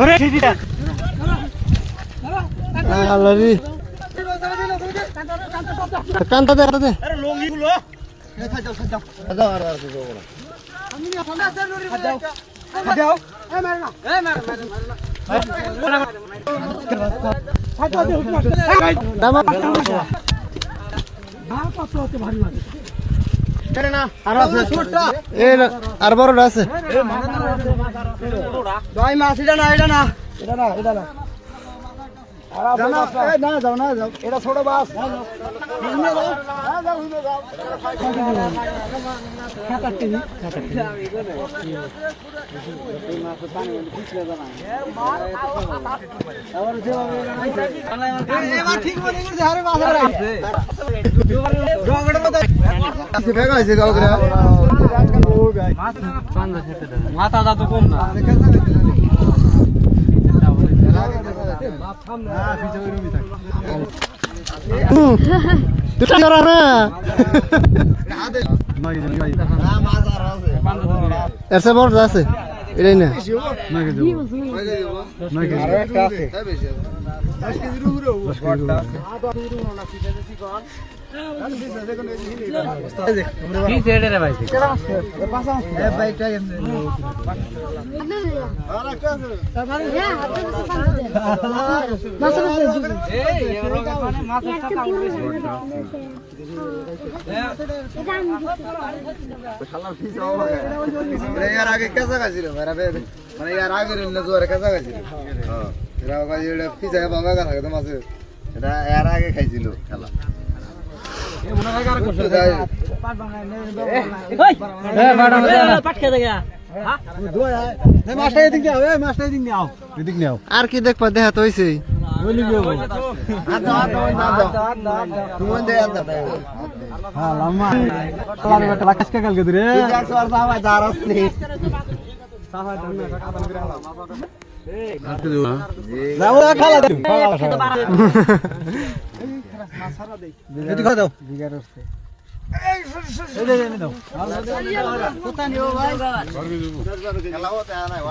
ধরে দিটা আল্লাহরি কান্তা দে দে আরে লঙ্গি গুলো যাও আর যাও আর বড়টা আছে ভাই মাছ এটা না এটা না যাও না যাও এটা ছোট মাছ মাথা তো কম না তুই করা না এসে বড় আছে এটাই না আগে কাঁচা খাইছিল মানে ইয়ার আগে জোয়ারে কাঁচা খাইছিল পিছায় বাবা গা থাকে তো মাছে এটা এর আগে খাইছিল খেলা আর কি দেখবা দেখা তো হয়েছে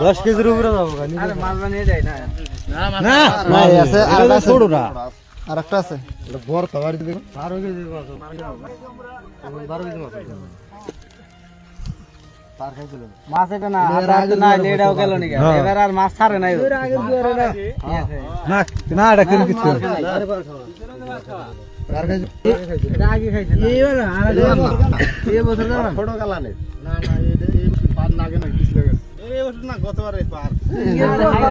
দশ কেজির উপরে যাবো আর একটা আছে বর খাবার দিবে মাছ এটা না লেডাও গেল নাকি এবার আর মাছ ছাড়ে নাই না এটা কিন্তু কিছু আগে খাইছিল এই বছর ছোট কালা নেই না না এই পার নাগে না কিছু লাগে এই বছর না গতবারে পার